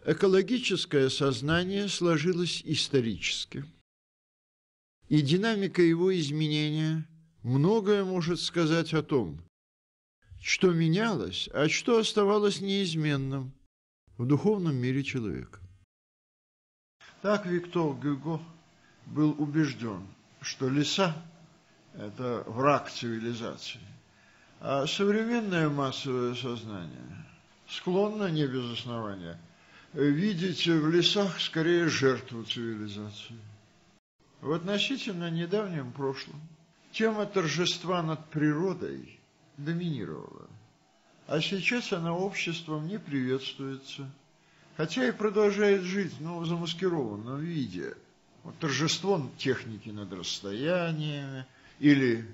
Экологическое сознание сложилось исторически, и динамика его изменения многое может сказать о том, что менялось, а что оставалось неизменным в духовном мире человека. Так Виктор Гюго был убежден, что леса – это враг цивилизации, а современное массовое сознание склонно, не без основания, видеть в лесах скорее жертву цивилизации. В относительно недавнем прошлом тема торжества над природой доминировала, а сейчас она обществом не приветствуется, хотя и продолжает жить, но в замаскированном виде. Вот торжество техники над расстояниями или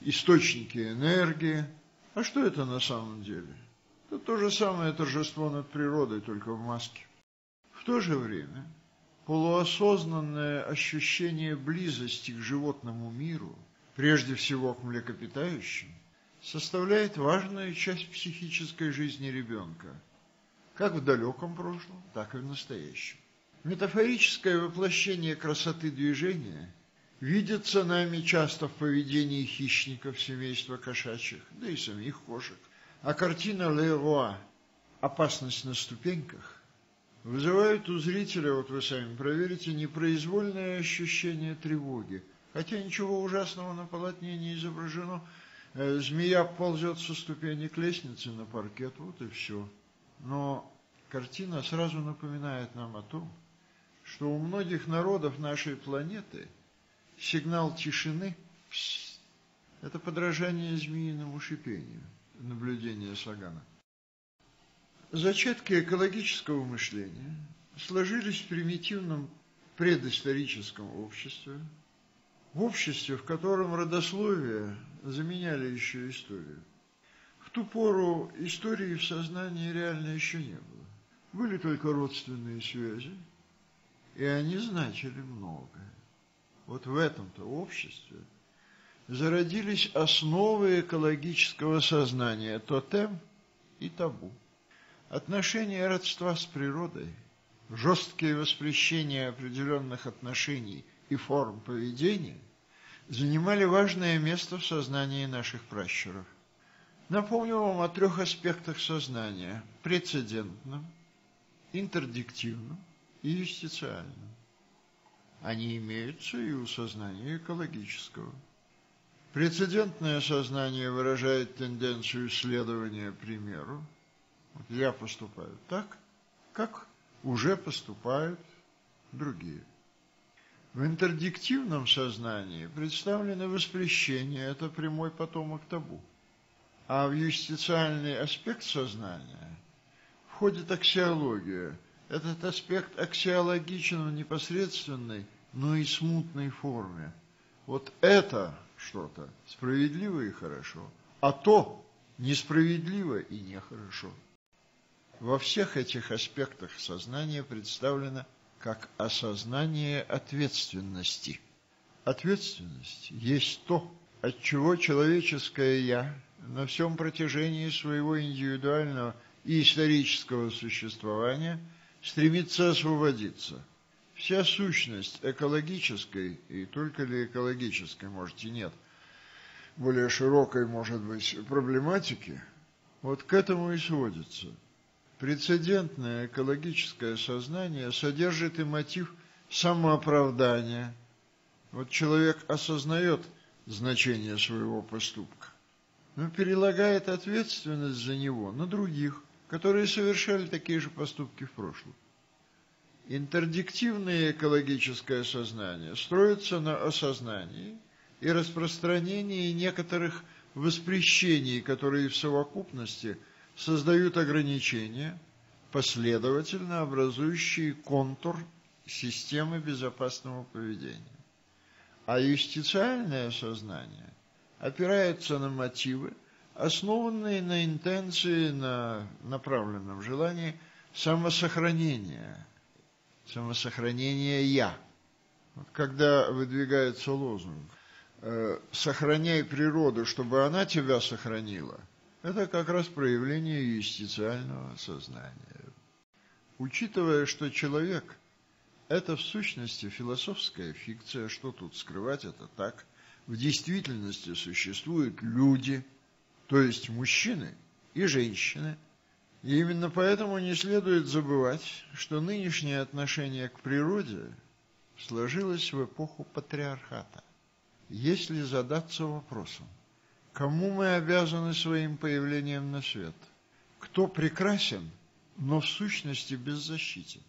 источники энергии. А что это на самом деле? Это то же самое торжество над природой, только в маске. В то же время полуосознанное ощущение близости к животному миру, прежде всего к млекопитающим, составляет важную часть психической жизни ребенка, как в далеком прошлом, так и в настоящем. Метафорическое воплощение красоты движения видится нами часто в поведении хищников семейства кошачьих, да и самих кошек. А картина Леруа «Опасность на ступеньках» вызывает у зрителя, вот вы сами проверите, непроизвольное ощущение тревоги. Хотя ничего ужасного на полотне не изображено. Змея ползет со ступени к лестнице на паркет, вот и все. Но картина сразу напоминает нам о том, что у многих народов нашей планеты сигнал тишины – это подражание змеиному шипению, наблюдение Сагана. Зачатки экологического мышления сложились в примитивном предысторическом обществе, в обществе, в котором родословие заменяли еще историю. В ту пору истории в сознании реально еще не было. Были только родственные связи, и они значили многое. Вот в этом-то обществе зародились основы экологического сознания, тотем и табу. Отношения родства с природой, жесткие воспрещения определенных отношений и форм поведения занимали важное место в сознании наших пращуров. Напомню вам о 3 аспектах сознания – прецедентном, интердиктивном и юстициальном. Они имеются и у сознания экологического. Прецедентное сознание выражает тенденцию следования примеру. Вот я поступаю так, как уже поступают другие. В интердиктивном сознании представлены воспрещения, это прямой потомок табу. А в юстициальный аспект сознания входит аксиология. Этот аспект аксиологичен в непосредственной, но и смутной форме. Вот это что-то справедливо и хорошо, а то несправедливо и нехорошо. Во всех этих аспектах сознание представлено как осознание ответственности. Ответственность есть то, от чего человеческое «я» на всем протяжении своего индивидуального и исторического существования стремится освободиться. Вся сущность экологической, и только ли экологической, может и нет, более широкой, может быть, проблематики, вот к этому и сводится. Прецедентное экологическое сознание содержит и мотив самооправдания. Вот человек осознает значение своего поступка, но перелагает ответственность за него на других, которые совершали такие же поступки в прошлом. Интердиктивное экологическое сознание строится на осознании и распространении некоторых воспрещений, которые в совокупности создают ограничения, последовательно образующие контур системы безопасного поведения. А юстициальное сознание опирается на мотивы, основанные на интенции, на направленном желании самосохранения «я». Вот когда выдвигается лозунг «сохраняй природу, чтобы она тебя сохранила», это как раз проявление юстициального сознания. Учитывая, что человек – это в сущности философская фикция, что тут скрывать, это так. В действительности существуют люди, то есть мужчины и женщины. И именно поэтому не следует забывать, что нынешнее отношение к природе сложилось в эпоху патриархата. Если задаться вопросом, кому мы обязаны своим появлением на свет, кто прекрасен, но в сущности беззащитен,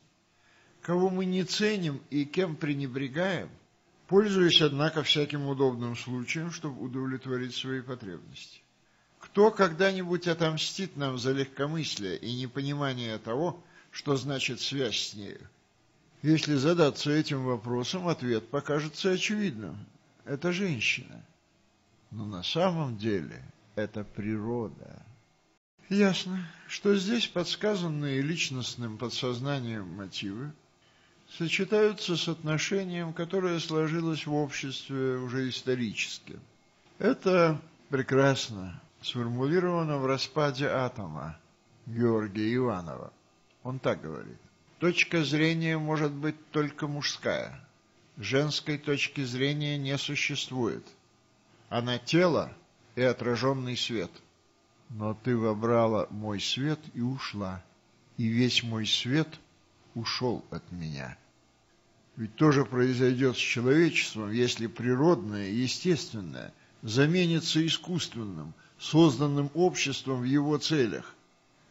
кого мы не ценим и кем пренебрегаем, пользуясь, однако, всяким удобным случаем, чтобы удовлетворить свои потребности. Кто когда-нибудь отомстит нам за легкомыслие и непонимание того, что значит связь с нею? Если задаться этим вопросом, ответ покажется очевидным. Это женщина. Но на самом деле это природа. Ясно, что здесь подсказанные личностным подсознанием мотивы сочетаются с отношением, которое сложилось в обществе уже исторически. Это прекрасно сформулировано в «Распаде атома» Георгия Иванова. Он так говорит. Точка зрения может быть только мужская. Женской точки зрения не существует. Она тело и отраженный свет. Но ты вобрала мой свет и ушла, и весь мой свет ушел от меня. Ведь то же произойдет с человечеством, если природное, естественное заменится искусственным, созданным обществом в его целях,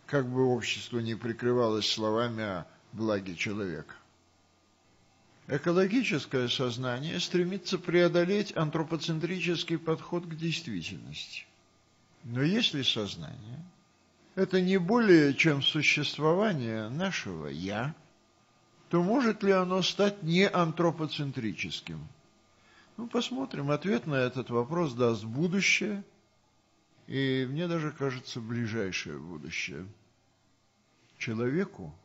как бы общество ни прикрывалось словами о благе человека. Экологическое сознание стремится преодолеть антропоцентрический подход к действительности. Но если сознание – это не более чем существование нашего «я», то может ли оно стать не антропоцентрическим? Посмотрим. Ответ на этот вопрос даст будущее, и мне даже кажется, ближайшее будущее. Человеку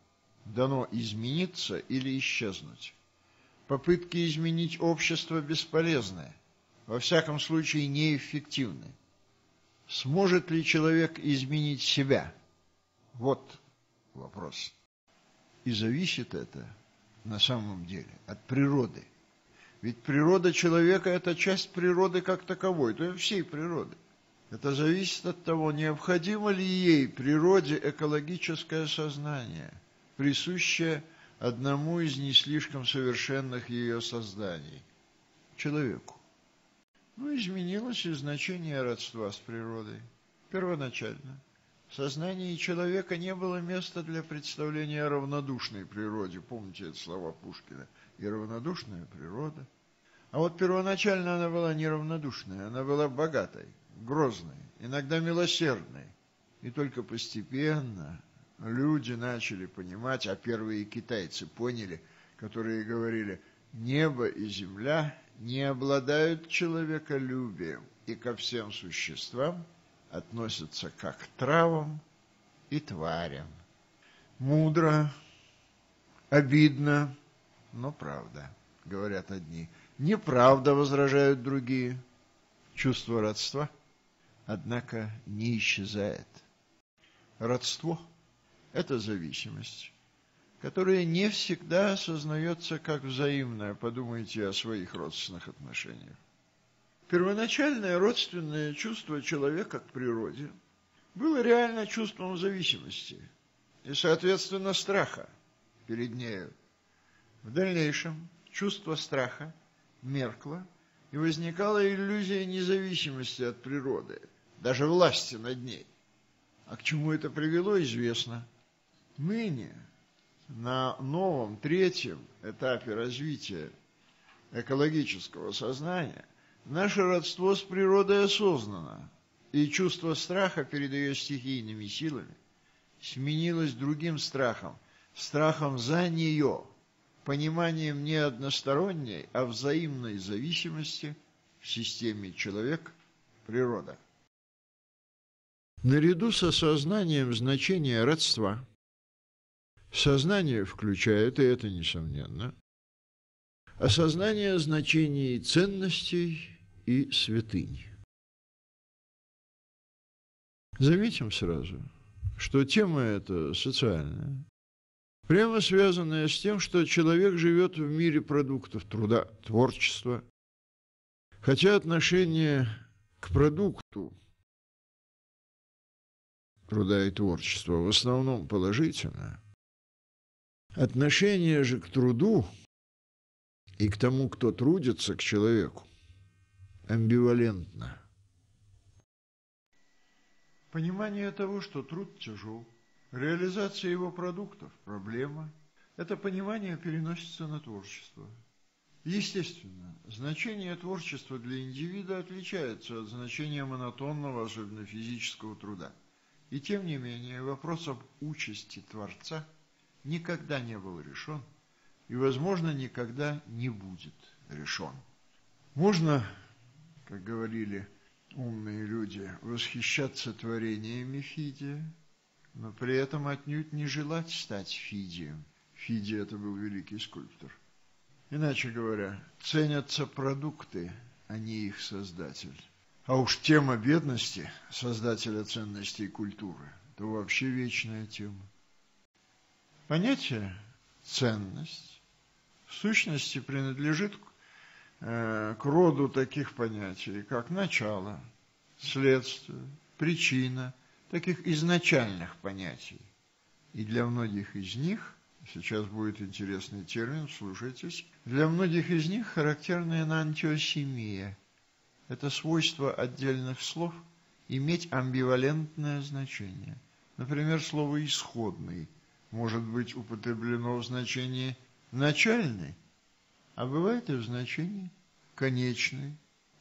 дано измениться или исчезнуть. Попытки изменить общество бесполезны, во всяком случае неэффективны. Сможет ли человек изменить себя? Вот вопрос. И зависит это на самом деле от природы. Ведь природа человека – это часть природы как таковой, то есть всей природы. Это зависит от того, необходимо ли ей, природе, экологическое сознание, присущее одному из не слишком совершенных ее созданий – человеку. Изменилось и значение родства с природой. Первоначально в сознании человека не было места для представления о равнодушной природе. Помните это слова Пушкина? И равнодушная природа. А вот первоначально она была не равнодушной, она была богатой, грозной, иногда милосердной. И только постепенно люди начали понимать, а первые китайцы поняли, которые говорили: небо и земля не обладают человеколюбием и ко всем существам относятся как к травам и тварям. Мудро, обидно, но правда, говорят одни. Неправда, возражают другие. Чувство родства, однако, не исчезает. Родство – это зависимость, которая не всегда осознается как взаимная. Подумайте о своих родственных отношениях. Первоначальное родственное чувство человека к природе было реально чувством зависимости и, соответственно, страха перед нею. В дальнейшем чувство страха меркло, и возникала иллюзия независимости от природы, даже власти над ней. А к чему это привело, известно. Ныне, на новом, третьем этапе развития экологического сознания, наше родство с природой осознанно, и чувство страха перед ее стихийными силами сменилось другим страхом, страхом за нее, пониманием не односторонней, а взаимной зависимости в системе человек-природа. Наряду с осознанием значения родства, сознание включает, и это несомненно, осознание значений ценностей и святынь. Заметим сразу, что тема эта социальная, прямо связанное с тем, что человек живет в мире продуктов труда, творчества. Хотя отношение к продукту труда и творчества в основном положительное, отношение же к труду и к тому, кто трудится, к человеку, амбивалентно. Понимание того, что труд тяжел, реализация его продуктов – проблема, это понимание переносится на творчество. Естественно, значение творчества для индивида отличается от значения монотонного, особенно физического труда. И тем не менее, вопрос об участи Творца никогда не был решен и, возможно, никогда не будет решен. Можно, как говорили умные люди, восхищаться творениями Фидия, но при этом отнюдь не желать стать Фидием. Фидий – это был великий скульптор. Иначе говоря, ценятся продукты, а не их создатель. А уж тема бедности, создателя ценностей культуры, это вообще вечная тема. Понятие «ценность» в сущности принадлежит к роду таких понятий, как начало, следствие, причина, таких изначальных понятий. И для многих из них, сейчас будет интересный термин, слушайтесь, для многих из них характерна энантиосемия. Это свойство отдельных слов иметь амбивалентное значение. Например, слово «исходный» может быть употреблено в значении «начальный», а бывает и в значении «конечный»,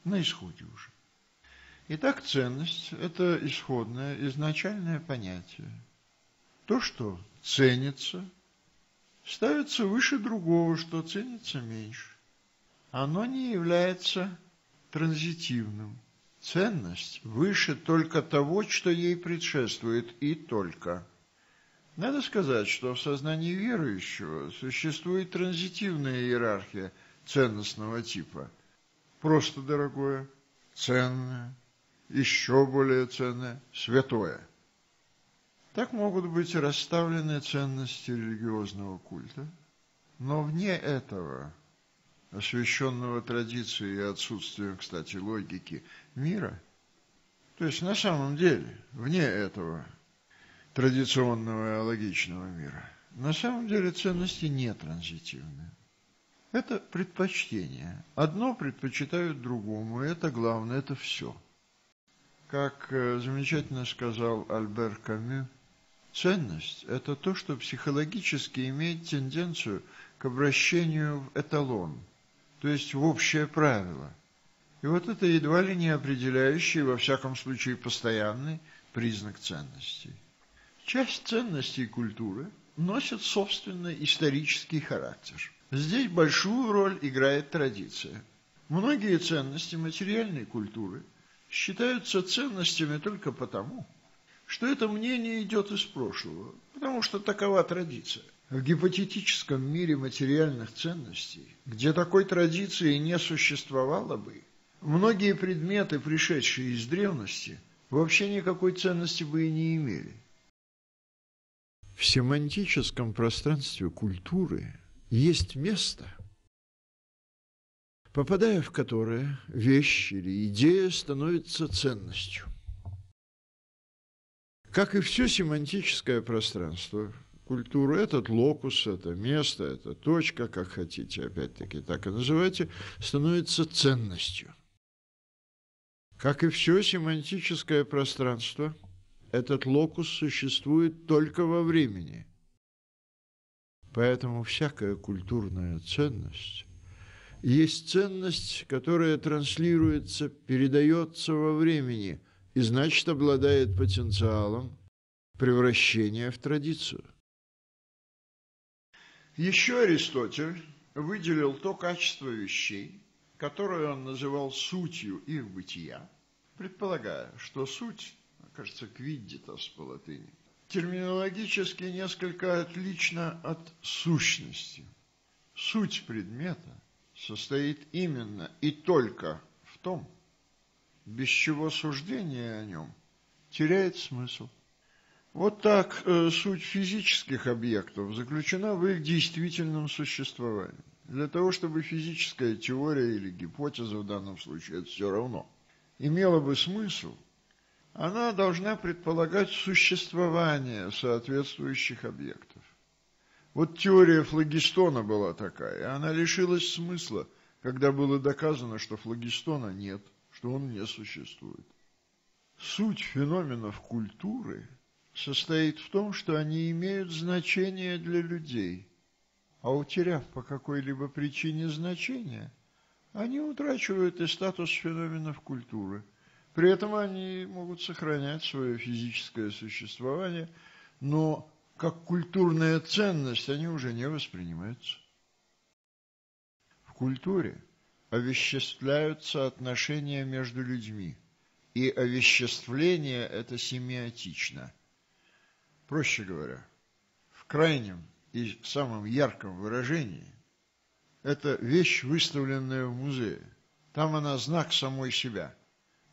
на исходе уже. Итак, ценность – это исходное, изначальное понятие. То, что ценится, ставится выше другого, что ценится меньше. Оно не является транзитивным. Ценность выше только того, что ей предшествует, и только. Надо сказать, что в сознании верующего существует транзитивная иерархия ценностного типа. Просто дорогое, ценное, еще более ценное, святое. Так могут быть расставлены ценности религиозного культа, но вне этого, освященного традицией и отсутствием, кстати, логики мира, то есть на самом деле, вне этого традиционного и логичного мира, на самом деле ценности не транзитивны. Это предпочтение. Одно предпочитают другому, и это главное, это все. Как замечательно сказал Альбер Камю, ценность – это то, что психологически имеет тенденцию к обращению в эталон, то есть в общее правило. И вот это едва ли не определяющий, во всяком случае постоянный признак ценностей. Часть ценностей культуры носит собственный исторический характер. Здесь большую роль играет традиция. Многие ценности материальной культуры считаются ценностями только потому, что это мнение идет из прошлого, потому что такова традиция. В гипотетическом мире материальных ценностей, где такой традиции не существовало бы, многие предметы, пришедшие из древности, вообще никакой ценности бы и не имели. В семантическом пространстве культуры есть место, попадая в которое вещь или идея становится ценностью. Как и все семантическое пространство культуры, этот локус, это место, это точка, как хотите, опять-таки так и называйте, становится ценностью. Как и все семантическое пространство, этот локус существует только во времени. Поэтому всякая культурная ценность есть ценность, которая транслируется, передается во времени и, значит, обладает потенциалом превращения в традицию. Еще Аристотель выделил то качество вещей, которое он называл сутью их бытия, предполагая, что суть, кажется, квиддитас по латыни, терминологически несколько отлична от сущности. Суть предмета состоит именно и только в том, без чего суждение о нем теряет смысл. Вот так суть физических объектов заключена в их действительном существовании. Для того, чтобы физическая теория или гипотеза в данном случае, это все равно, имела бы смысл, она должна предполагать существование соответствующих объектов. Вот теория флогистона была такая, она лишилась смысла, когда было доказано, что флогистона нет, что он не существует. Суть феноменов культуры состоит в том, что они имеют значение для людей, а утеряв по какой-либо причине значение, они утрачивают и статус феноменов культуры. При этом они могут сохранять свое физическое существование, но как культурная ценность они уже не воспринимаются. В культуре овеществляются отношения между людьми, и овеществление это семиотично. Проще говоря, в крайнем и самом ярком выражении это вещь, выставленная в музее. Там она знак самой себя.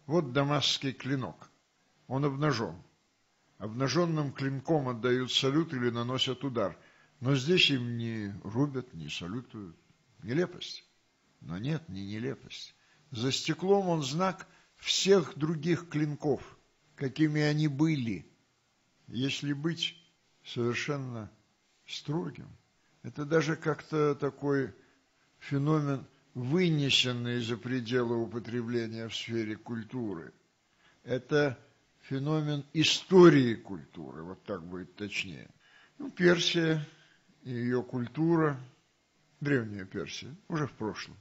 Вот дамасский клинок. Он обнажен. Обнаженным клинком отдают салют или наносят удар. Но здесь им не рубят, не салютуют. Нелепость. Но нет, не нелепость. За стеклом он знак всех других клинков, какими они были. Если быть совершенно строгим, это даже как-то такой феномен, вынесенный за пределы употребления в сфере культуры. Это феномен истории культуры, вот так будет точнее. Персия и ее культура, древняя Персия, уже в прошлом.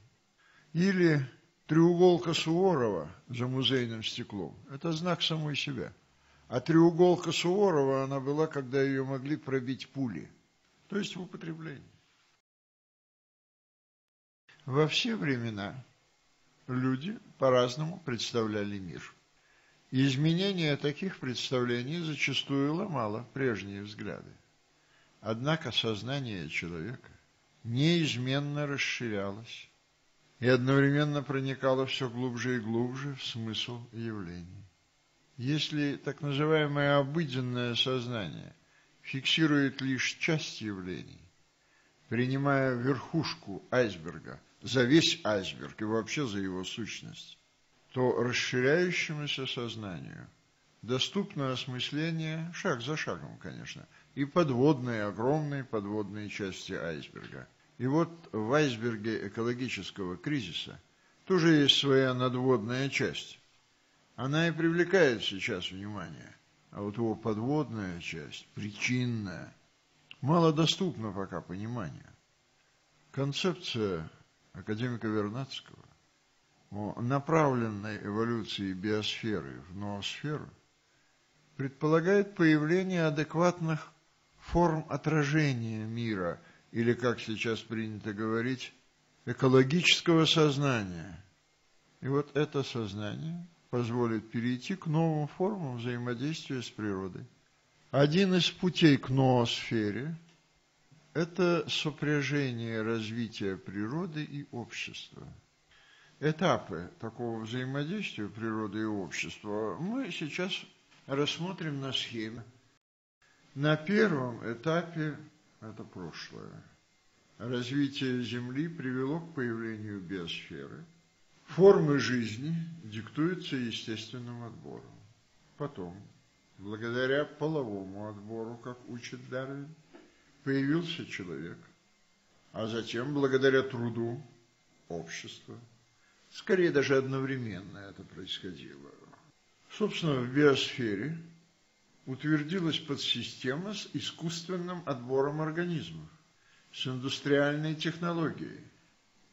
Или треуголка Суворова за музейным стеклом. Это знак самой себя. А треуголка Суворова, она была, когда ее могли пробить пули. То есть в употреблении. Во все времена люди по-разному представляли мир. И изменение таких представлений зачастую ломало прежние взгляды. Однако сознание человека неизменно расширялось и одновременно проникало все глубже и глубже в смысл явлений. Если так называемое обыденное сознание фиксирует лишь часть явлений, принимая верхушку айсберга за весь айсберг и вообще за его сущность, то расширяющемуся сознанию доступно осмысление, шаг за шагом, конечно, и подводные, огромные подводные части айсберга. И вот в айсберге экологического кризиса тоже есть своя надводная часть. Она и привлекает сейчас внимание, а вот его подводная часть, причинная, малодоступна пока пониманию. Концепция академика Вернадского о направленной эволюции биосферы в ноосферу предполагает появление адекватных форм отражения мира, или, как сейчас принято говорить, экологического сознания. И вот это сознание позволит перейти к новым формам взаимодействия с природой. Один из путей к ноосфере – это сопряжение развития природы и общества. Этапы такого взаимодействия природы и общества мы сейчас рассмотрим на схеме. На первом этапе это прошлое. Развитие Земли привело к появлению биосферы. Формы жизни диктуются естественным отбором. Потом, благодаря половому отбору, как учит Дарвин, появился человек, а затем, благодаря труду, общество. Скорее, даже одновременно это происходило. Собственно, в биосфере утвердилась подсистема с искусственным отбором организмов, с индустриальной технологией.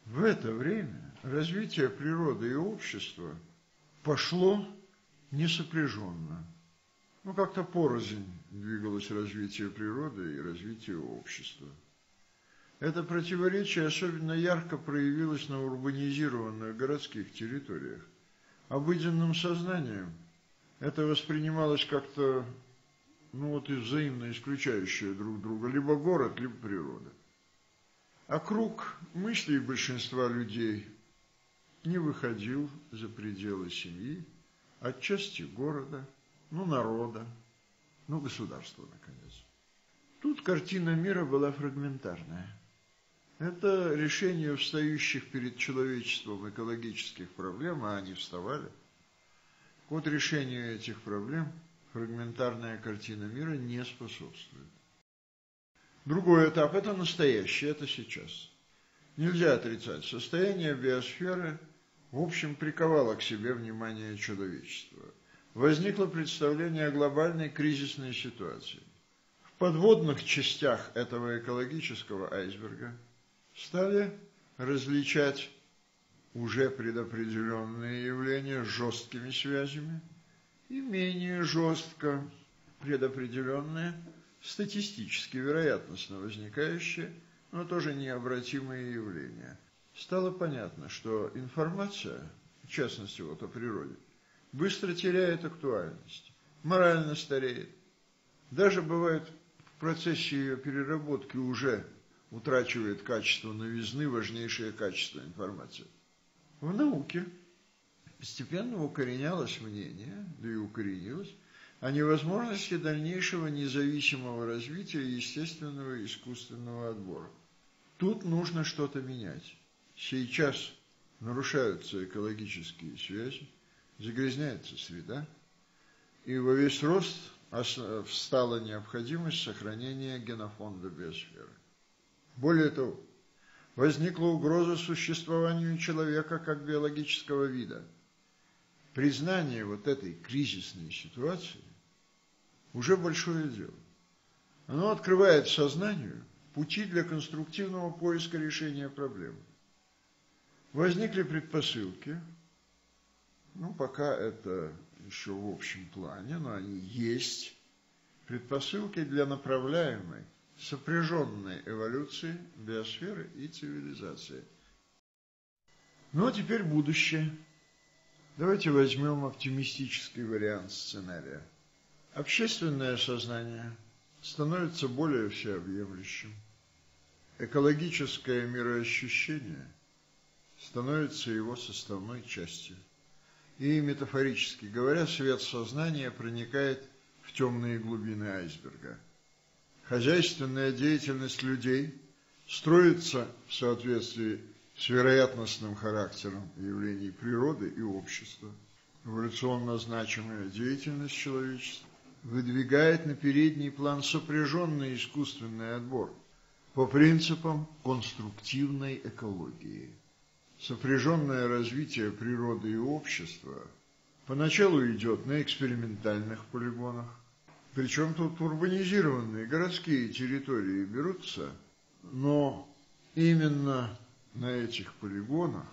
В это время развитие природы и общества пошло несопряженно. Как-то порознь двигалось развитие природы и развитие общества. Это противоречие особенно ярко проявилось на урбанизированных городских территориях. Обыденным сознанием это воспринималось как-то, и взаимно исключающее друг друга, либо город, либо природа. А круг мыслей большинства людей не выходил за пределы семьи, отчасти города, народа. государство, наконец. Тут картина мира была фрагментарная. Это решение встающих перед человечеством экологических проблем, а они вставали. Вот решению этих проблем фрагментарная картина мира не способствует. Другой этап – это настоящее, это сейчас. Нельзя отрицать, состояние биосферы в общем приковало к себе внимание человечества. Возникло представление о глобальной кризисной ситуации. В подводных частях этого экологического айсберга стали различать уже предопределенные явления с жесткими связями и менее жестко предопределенные, статистически вероятностно возникающие, но тоже необратимые явления. Стало понятно, что информация, в частности вот о природе, быстро теряет актуальность, морально стареет. Даже бывает в процессе ее переработки уже утрачивает качество новизны, важнейшее качество информации. В науке постепенно укоренялось мнение, да и укоренилось, о невозможности дальнейшего независимого развития естественного и искусственного отбора. Тут нужно что-то менять. Сейчас нарушаются экологические связи, загрязняется среда, и во весь рост встала необходимость сохранения генофонда биосферы. Более того, возникла угроза существованию человека как биологического вида. Признание вот этой кризисной ситуации уже большое дело. Оно открывает сознанию пути для конструктивного поиска решения проблемы. Возникли предпосылки, пока это еще в общем плане, но они есть, предпосылки для направляемой, сопряженной эволюции биосферы и цивилизации. А теперь будущее. Давайте возьмем оптимистический вариант сценария. Общественное сознание становится более всеобъемлющим. Экологическое мироощущение становится его составной частью. И, метафорически говоря, свет сознания проникает в темные глубины айсберга. Хозяйственная деятельность людей строится в соответствии с вероятностным характером явлений природы и общества. Эволюционно значимая деятельность человечества выдвигает на передний план сопряженный искусственный отбор по принципам конструктивной экологии. Сопряженное развитие природы и общества поначалу идет на экспериментальных полигонах, причем тут урбанизированные городские территории берутся, но именно на этих полигонах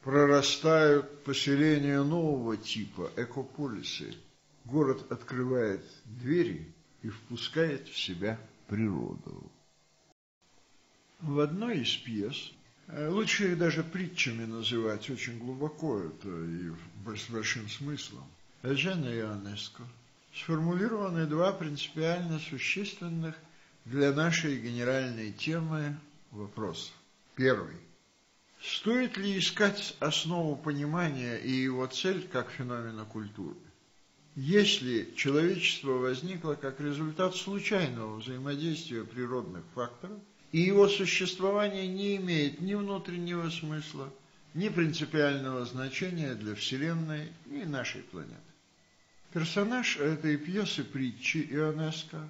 прорастают поселения нового типа, экополисы. Город открывает двери и впускает в себя природу. В одной из пьес, лучше их даже притчами называть, очень глубоко это и с большим смыслом, Эжена Ионеско, сформулированы два принципиально существенных для нашей генеральной темы вопроса. Первый. Стоит ли искать основу понимания и его цель как феномена культуры? Если человечество возникло как результат случайного взаимодействия природных факторов, и его существование не имеет ни внутреннего смысла, ни принципиального значения для Вселенной, ни нашей планеты. Персонаж этой пьесы притчи Ионеско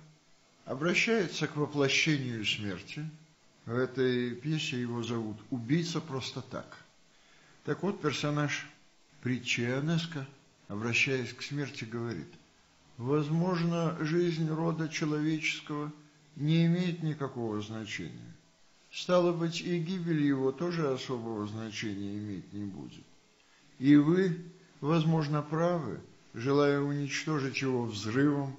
обращается к воплощению смерти. В этой пьесе его зовут «Убийца просто так». Так вот, персонаж притчи Ионеско, обращаясь к смерти, говорит: возможно, жизнь рода человеческого не имеет никакого значения. Стало быть, и гибель его тоже особого значения иметь не будет. И вы, возможно, правы, желая уничтожить его взрывом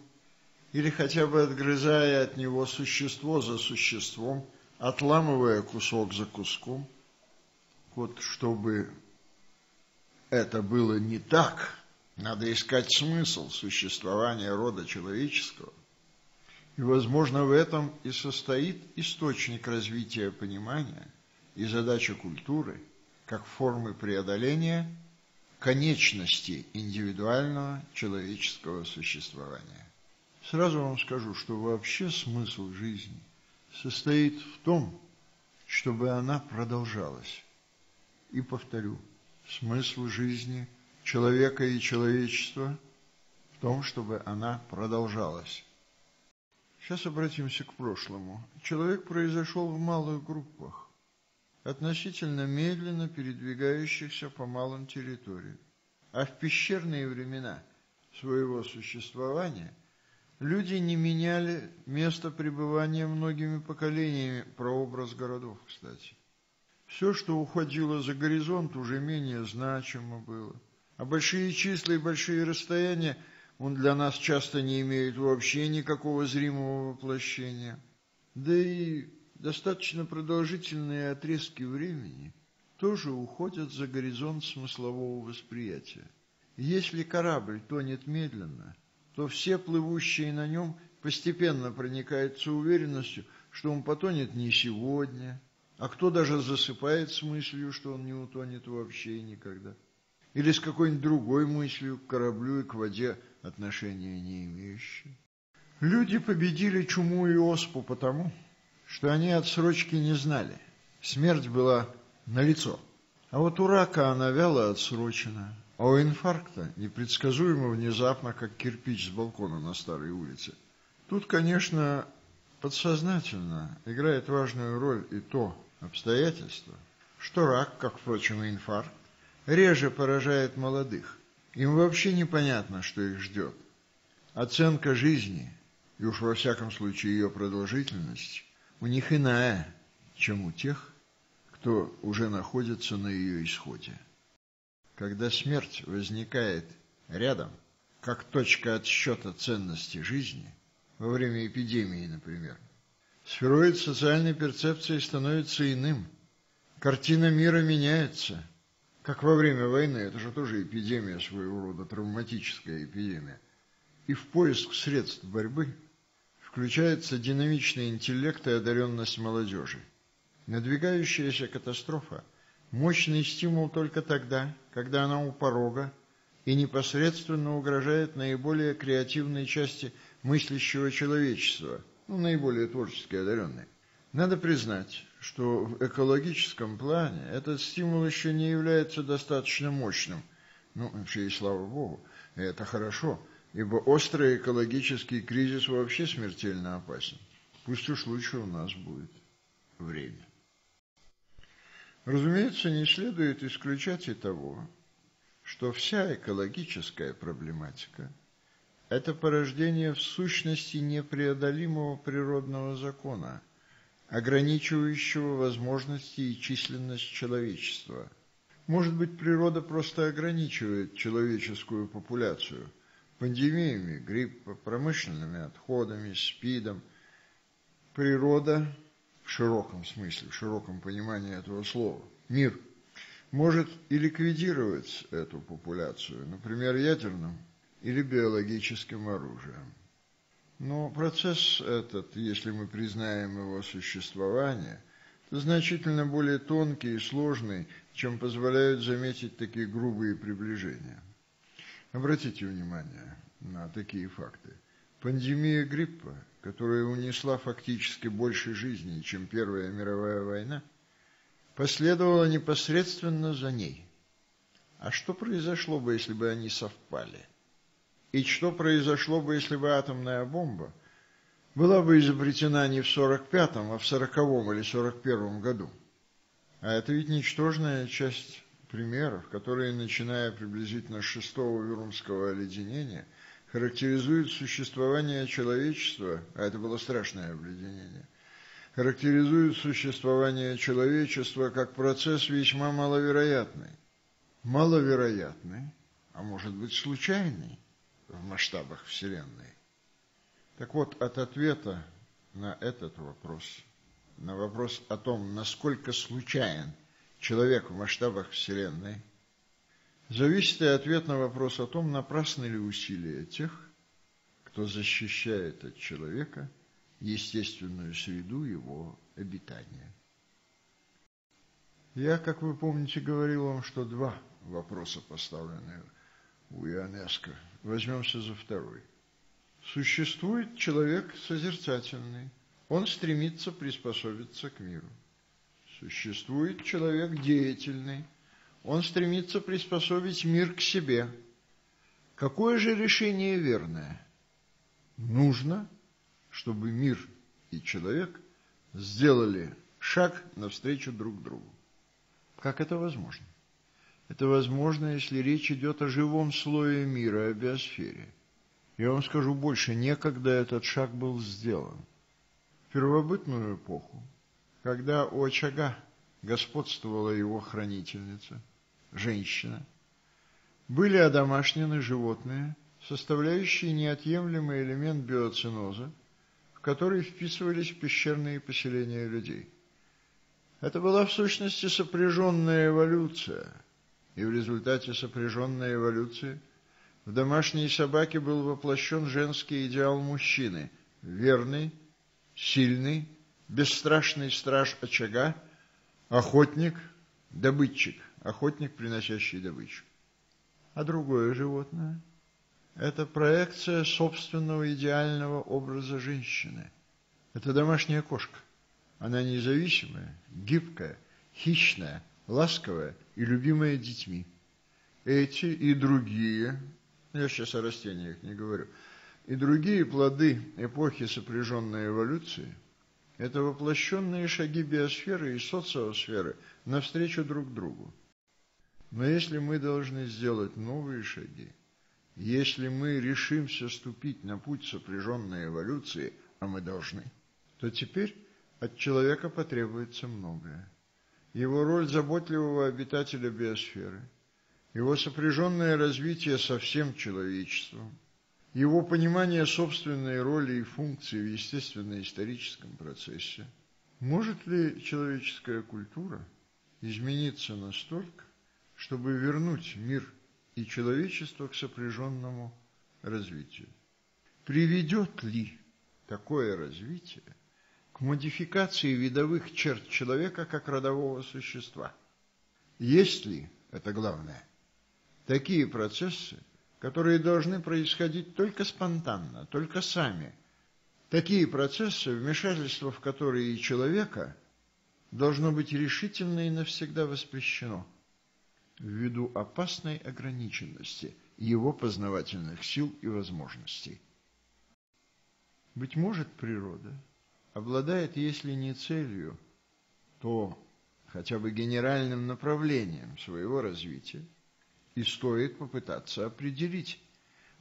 или хотя бы отгрызая от него существо за существом, отламывая кусок за куском. Вот чтобы это было не так, надо искать смысл существования рода человеческого. И, возможно, в этом и состоит источник развития понимания и задача культуры как формы преодоления конечности индивидуального человеческого существования. Сразу вам скажу, что вообще смысл жизни состоит в том, чтобы она продолжалась. И повторю, смысл жизни человека и человечества в том, чтобы она продолжалась. Сейчас обратимся к прошлому. Человек произошел в малых группах, относительно медленно передвигающихся по малым территориям. А в пещерные времена своего существования люди не меняли место пребывания многими поколениями, прообраз городов, кстати. Все, что уходило за горизонт, уже менее значимо было. А большие числа и большие расстояния он для нас часто не имеет вообще никакого зримого воплощения. Да и достаточно продолжительные отрезки времени тоже уходят за горизонт смыслового восприятия. Если корабль тонет медленно, то все плывущие на нем постепенно проникаются уверенностью, что он потонет не сегодня, а кто даже засыпает с мыслью, что он не утонет вообще никогда. Или с какой-нибудь другой мыслью к кораблю и к воде отношения не имеющие. Люди победили чуму и оспу потому, что они отсрочки не знали. Смерть была налицо. А вот у рака она вяло отсрочена, а у инфаркта непредсказуемо внезапно, как кирпич с балкона на старой улице. Тут, конечно, подсознательно играет важную роль и то обстоятельство, что рак, как, впрочем, и инфаркт, реже поражает молодых. Им вообще непонятно, что их ждет. Оценка жизни, и уж во всяком случае ее продолжительности, у них иная, чем у тех, кто уже находится на ее исходе. Когда смерть возникает рядом, как точка отсчета ценности жизни, во время эпидемии, например, сфероид социальной перцепции становится иным. Картина мира меняется. Как во время войны, это же тоже эпидемия своего рода, травматическая эпидемия. И в поиск средств борьбы включается динамичный интеллект и одаренность молодежи. Надвигающаяся катастрофа – мощный стимул только тогда, когда она у порога и непосредственно угрожает наиболее креативной части мыслящего человечества, наиболее творчески одаренной. Надо признать, что в экологическом плане этот стимул еще не является достаточно мощным. Вообще и слава Богу, это хорошо, ибо острый экологический кризис вообще смертельно опасен. Пусть уж лучше у нас будет время. Разумеется, не следует исключать и того, что вся экологическая проблематика – это порождение в сущности непреодолимого природного закона, ограничивающего возможности и численность человечества. Может быть, природа просто ограничивает человеческую популяцию пандемиями, гриппа, промышленными отходами, СПИДом. Природа, в широком смысле, в широком понимании этого слова, мир, может и ликвидировать эту популяцию, например, ядерным или биологическим оружием. Но процесс этот, если мы признаем его существование, значительно более тонкий и сложный, чем позволяют заметить такие грубые приближения. Обратите внимание на такие факты. Пандемия гриппа, которая унесла фактически больше жизней, чем Первая мировая война, последовала непосредственно за ней. А что произошло бы, если бы они совпали? И что произошло бы, если бы атомная бомба была бы изобретена не в 45-м, а в 40-м или 41-м году? А это ведь ничтожная часть примеров, которые, начиная приблизительно с 6-го Вюрмского оледенения, характеризуют существование человечества, а это было страшное обледенение, характеризуют существование человечества как процесс весьма маловероятный. Маловероятный, а может быть случайный в масштабах Вселенной. Так вот, от ответа на этот вопрос, на вопрос о том, насколько случайен человек в масштабах Вселенной, зависит и ответ на вопрос о том, напрасны ли усилия тех, кто защищает от человека естественную среду его обитания. Я, как вы помните, говорил вам, что два вопроса поставлены у Ионеско. Возьмемся за второй. Существует человек созерцательный. Он стремится приспособиться к миру. Существует человек деятельный. Он стремится приспособить мир к себе. Какое же решение верное? Нужно, чтобы мир и человек сделали шаг навстречу друг другу. Как это возможно? Это возможно, если речь идет о живом слое мира, о биосфере. Я вам скажу больше, некогда этот шаг был сделан. В первобытную эпоху, когда у очага господствовала его хранительница, женщина, были одомашнены животные, составляющие неотъемлемый элемент биоценоза, в который вписывались пещерные поселения людей. Это была в сущности сопряженная эволюция, и в результате сопряженной эволюции в домашней собаке был воплощен женский идеал мужчины – верный, сильный, бесстрашный страж очага, охотник, добытчик, охотник, приносящий добычу. А другое животное – это проекция собственного идеального образа женщины. Это домашняя кошка. Она независимая, гибкая, хищная, ласковая и любимая детьми. Эти и другие, я сейчас о растениях не говорю, и другие плоды эпохи сопряженной эволюции – это воплощенные шаги биосферы и социосферы навстречу друг другу. Но если мы должны сделать новые шаги, если мы решимся ступить на путь сопряженной эволюции, а мы должны, то теперь от человека потребуется многое. Его роль заботливого обитателя биосферы, его сопряженное развитие со всем человечеством, его понимание собственной роли и функции в естественно-историческом процессе. Может ли человеческая культура измениться настолько, чтобы вернуть мир и человечество к сопряженному развитию? Приведет ли такое развитие к модификации видовых черт человека как родового существа? Есть ли, это главное, такие процессы, которые должны происходить только спонтанно, только сами, такие процессы, вмешательство в которые и человека должно быть решительно и навсегда воспрещено ввиду опасной ограниченности его познавательных сил и возможностей. Быть может, природа обладает, если не целью, то хотя бы генеральным направлением своего развития, и стоит попытаться определить,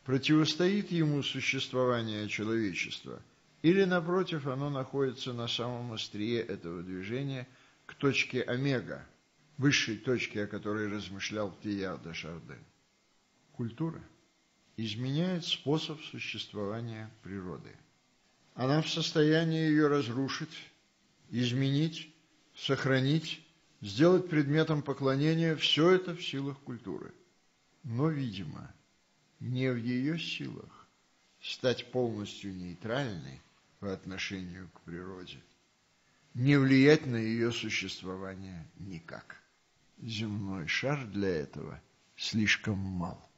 противостоит ему существование человечества, или, напротив, оно находится на самом острие этого движения к точке омега, высшей точке, о которой размышлял Теilhard де Шарден. Культура изменяет способ существования природы. Она в состоянии ее разрушить, изменить, сохранить, сделать предметом поклонения. Все это в силах культуры. Но, видимо, не в ее силах стать полностью нейтральной по отношению к природе, не влиять на ее существование никак. Земной шар для этого слишком мал.